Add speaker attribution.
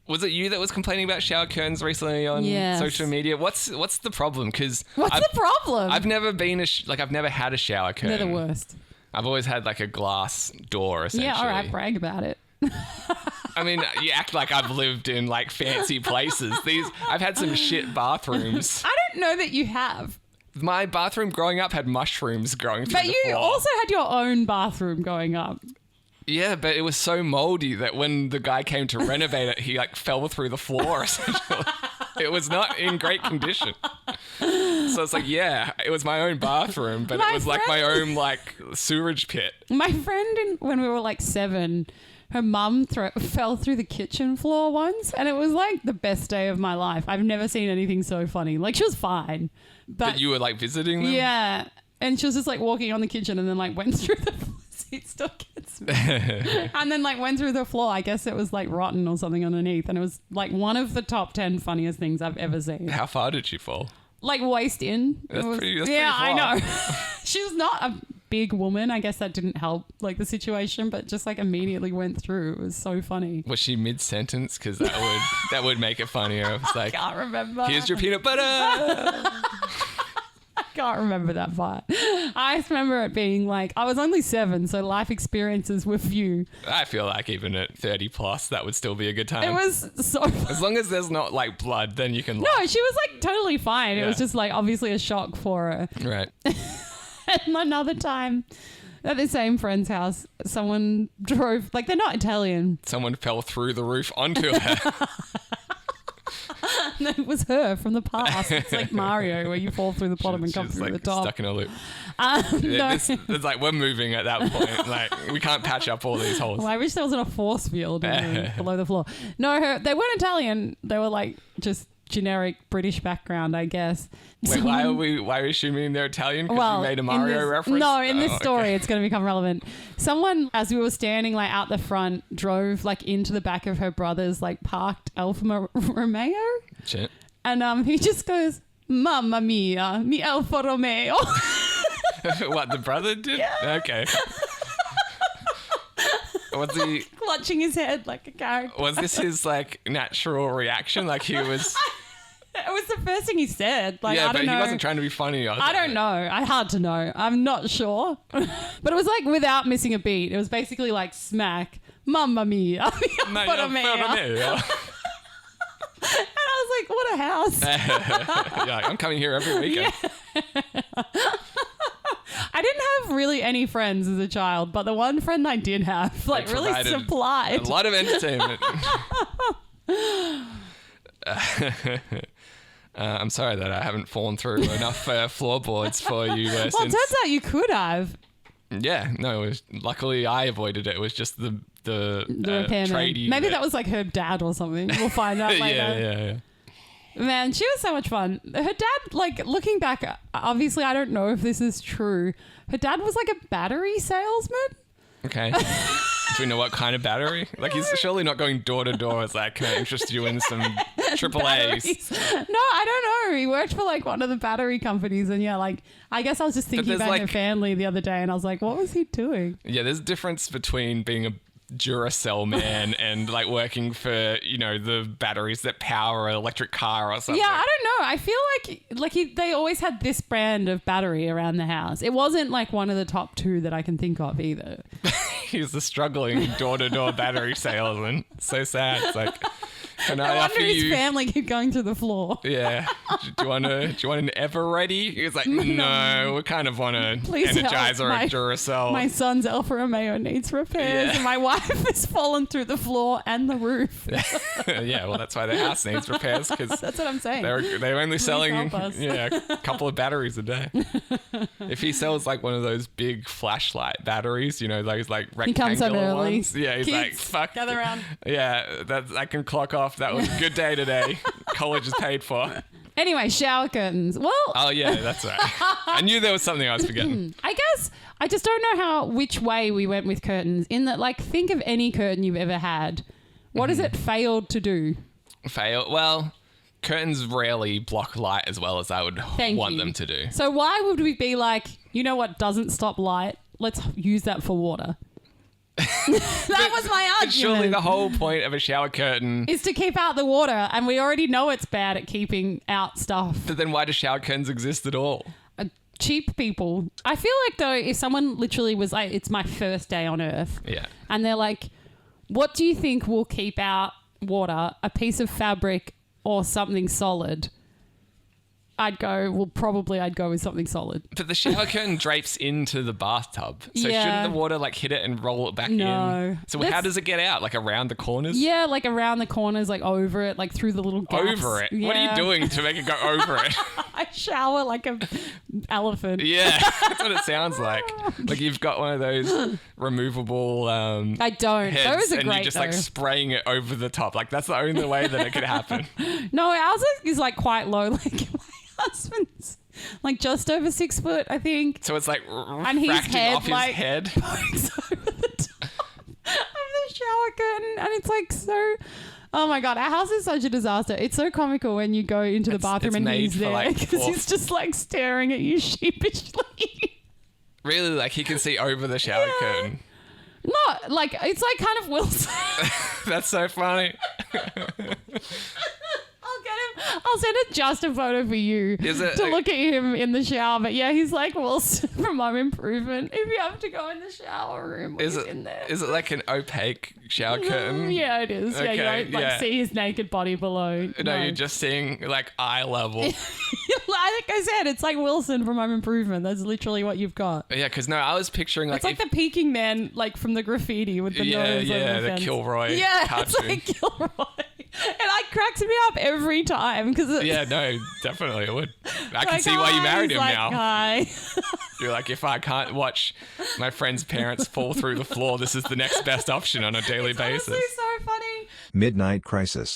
Speaker 1: Was it you that was complaining about shower curtains recently on social media? What's the problem? Because
Speaker 2: the problem?
Speaker 1: I've never been I've never had a shower curtain.
Speaker 2: They're the worst.
Speaker 1: I've always had like a glass door, essentially.
Speaker 2: Yeah, all right, brag about it.
Speaker 1: I mean, you act like I've lived in like fancy places. I've had some shit bathrooms.
Speaker 2: I don't know that you have.
Speaker 1: My bathroom growing up had mushrooms growing through the floor.
Speaker 2: But you also had your own bathroom going up.
Speaker 1: Yeah, but it was so moldy that when the guy came to renovate it, he like fell through the floor, essentially. It was not in great condition. So it's like, yeah, it was my own bathroom, but it was like my own like sewerage pit.
Speaker 2: My friend, when we were like 7, her mum fell through the kitchen floor once, and it was like the best day of my life. I've never seen anything so funny. Like, she was fine.
Speaker 1: But you were like visiting them?
Speaker 2: Yeah. And she was just like walking on the kitchen and then like went through the floor. It still gets me. And then like went through the floor. I guess it was like rotten or something underneath. And it was like one of the top 10 funniest things I've ever seen.
Speaker 1: How far did she fall?
Speaker 2: Like waist in.
Speaker 1: That's pretty far.
Speaker 2: I know. She was not a big woman. I guess that didn't help like the situation, but just like immediately went through. It was so funny.
Speaker 1: Was she mid-sentence? Because that would make it funnier. It was like,
Speaker 2: I can't remember.
Speaker 1: Here's your peanut butter.
Speaker 2: Can't remember that part. I just remember it being like, I was only 7, so life experiences were few.
Speaker 1: I feel like even at 30 plus, that would still be a good time.
Speaker 2: It was so fun.
Speaker 1: As long as there's not like blood, then you can laugh.
Speaker 2: No, she was like totally fine. Yeah. It was just like obviously a shock for her.
Speaker 1: Right.
Speaker 2: And another time at the same friend's house, someone drove, like they're not Italian.
Speaker 1: Someone fell through the roof onto her.
Speaker 2: No, it was her from the past. It's like Mario, where you fall through the bottom and come through
Speaker 1: like
Speaker 2: the top.
Speaker 1: Stuck in a loop.
Speaker 2: No.
Speaker 1: It's like we're moving at that point. Like we can't patch up all these holes.
Speaker 2: Well, I wish there wasn't a force field below the floor. No, they weren't Italian. They were like just generic British background, I guess.
Speaker 1: Wait, why are we assuming they're Italian? Because you made a Mario reference?
Speaker 2: No, in this story, it's going to become relevant. Someone, as we were standing like out the front, drove like into the back of her brother's like parked Alfa Romeo.
Speaker 1: Shit.
Speaker 2: And he just goes, "Mamma mia, mi Alfa Romeo."
Speaker 1: What, the brother did?
Speaker 2: Yeah.
Speaker 1: Okay. Was he
Speaker 2: clutching his head like a character?
Speaker 1: Was this his like natural reaction? Like he was.
Speaker 2: It was the first thing he said. Like,
Speaker 1: yeah,
Speaker 2: I don't know.
Speaker 1: He wasn't trying to be funny.
Speaker 2: I don't know. I hard to know. I'm not sure. But it was like without missing a beat. It was basically like smack. Mamma mia.
Speaker 1: Yeah.
Speaker 2: And I was like, what a house.
Speaker 1: Yeah, I'm coming here every weekend.
Speaker 2: Yeah. I didn't have really any friends as a child, but the one friend I did have, like, really supplied
Speaker 1: a lot of entertainment. I'm sorry that I haven't fallen through enough floorboards for you.
Speaker 2: Well, it turns out you could have.
Speaker 1: Yeah, no. Luckily, I avoided it. It was just the
Speaker 2: repairman.
Speaker 1: tradie.
Speaker 2: Maybe that was like her dad or something. We'll find out later.
Speaker 1: Yeah.
Speaker 2: Man, she was so much fun. Her dad, like, looking back, obviously I don't know if this is true. Her dad was like a battery salesman.
Speaker 1: Okay. Do we know what kind of battery? Like, he's surely not going door to door. It's like, can I interest you in some AAAs?
Speaker 2: No, I don't know. He worked for like one of the battery companies, and yeah, like, I guess I was just thinking about her family the other day, and I was like, what was he doing? Yeah,
Speaker 1: there's a difference between being a Duracell man and like working for, you know, the batteries that power an electric car or something.
Speaker 2: Yeah, I don't know. I feel like they always had this brand of battery around the house. It wasn't like one of the top 2 that I can think of either.
Speaker 1: He's a struggling door-to-door battery salesman. So sad. It's like, can I offer
Speaker 2: his
Speaker 1: you...
Speaker 2: family keep going through the floor.
Speaker 1: Yeah. Do you want an Everready? He was like, no, we kind of want an Energizer or Duracell.
Speaker 2: My son's Alfa Romeo needs repairs, and my wife has fallen through the floor and the roof.
Speaker 1: Yeah, well, that's why their house needs repairs, because
Speaker 2: that's what I'm saying.
Speaker 1: They're only selling a couple of batteries a day. If he sells like one of those big flashlight batteries, you know, those like rectangular ones. Yeah, he's like, fuck.
Speaker 2: Gather around.
Speaker 1: Yeah, I can clock off. That was a good day today. College is paid for.
Speaker 2: Anyway, shower curtains. Well...
Speaker 1: Oh, yeah, that's right. I knew there was something I was forgetting.
Speaker 2: I guess I just don't know which way we went with curtains. In that, like, think of any curtain you've ever had. What has it failed to do?
Speaker 1: Well, curtains rarely block light as well as I would want them to do.
Speaker 2: So why would we be like, you know what doesn't stop light? Let's use that for water. That was my
Speaker 1: But surely
Speaker 2: argument.
Speaker 1: the whole point of a shower curtain.
Speaker 2: Is to keep out the water, and we already know it's bad at keeping out stuff.
Speaker 1: But then why do shower curtains exist at all?
Speaker 2: Cheap people. I feel like though, if someone literally was like, "It's my first day on Earth,"
Speaker 1: Yeah.
Speaker 2: and they're like, "What do you think will keep out water? A piece of fabric or something solid?" I'd go with something solid.
Speaker 1: But the shower curtain drapes into the bathtub. So
Speaker 2: Yeah.
Speaker 1: shouldn't the water like hit it and roll it back
Speaker 2: No.
Speaker 1: in? So
Speaker 2: That's-
Speaker 1: how does it get out? Like around the corners?
Speaker 2: Yeah, like around the corners, like over it, like through the little gaps.
Speaker 1: Over it? What are you
Speaker 2: Yeah.
Speaker 1: doing to make it go over it?
Speaker 2: I shower like a elephant.
Speaker 1: Yeah, that's what it sounds like. Like you've got one of those removable
Speaker 2: I don't.
Speaker 1: heads
Speaker 2: Those are
Speaker 1: and
Speaker 2: great
Speaker 1: you're just
Speaker 2: though.
Speaker 1: like spraying it over the top. Like that's the only way that it could happen.
Speaker 2: No, ours is like quite low. Like my husband's like just over 6 foot, I think.
Speaker 1: So it's like
Speaker 2: And his
Speaker 1: refracting
Speaker 2: head,
Speaker 1: off his
Speaker 2: like,
Speaker 1: head.
Speaker 2: pokes over the top of the shower curtain, and it's like so. Oh my god, our house is such a disaster. It's so comical when you go into the bathroom
Speaker 1: it's
Speaker 2: and
Speaker 1: made
Speaker 2: he's
Speaker 1: for,
Speaker 2: there
Speaker 1: like,
Speaker 2: because
Speaker 1: four-
Speaker 2: he's just like staring at you sheepishly.
Speaker 1: Really, like he can see over the shower curtain.
Speaker 2: Not like it's like kind of Wilson.
Speaker 1: That's so funny.
Speaker 2: I'll get him. I'll send it just a photo for you
Speaker 1: Is it-
Speaker 2: to look at him in the shower. But yeah, he's like Wilson from Home Improvement. If you have to go in the shower room, when
Speaker 1: Is
Speaker 2: he's
Speaker 1: it
Speaker 2: in there.
Speaker 1: is it like an opaque shower curtain?
Speaker 2: Yeah, it is. Yeah, you
Speaker 1: Okay,
Speaker 2: don't like
Speaker 1: yeah.
Speaker 2: see his naked body below.
Speaker 1: No, you're just seeing like eye level.
Speaker 2: like I said, it's like Wilson from Home Improvement. That's literally what you've got.
Speaker 1: Yeah, because no, I was picturing like,
Speaker 2: It's like the Peking Man, like from the graffiti with the nose. over
Speaker 1: the
Speaker 2: fence.
Speaker 1: Kilroy
Speaker 2: Yeah,
Speaker 1: cartoon.
Speaker 2: it's like Kilroy, and it cracks me up every time because
Speaker 1: Yeah, no, definitely it would. I can
Speaker 2: like,
Speaker 1: see why you
Speaker 2: "Hi,"
Speaker 1: married
Speaker 2: he's
Speaker 1: him
Speaker 2: like,
Speaker 1: now.
Speaker 2: Hi.
Speaker 1: You're like, if I can't watch my friend's parents fall through the floor, this is the next best option on a daily basis.
Speaker 2: Honestly, so funny.
Speaker 3: Midnight Crisis.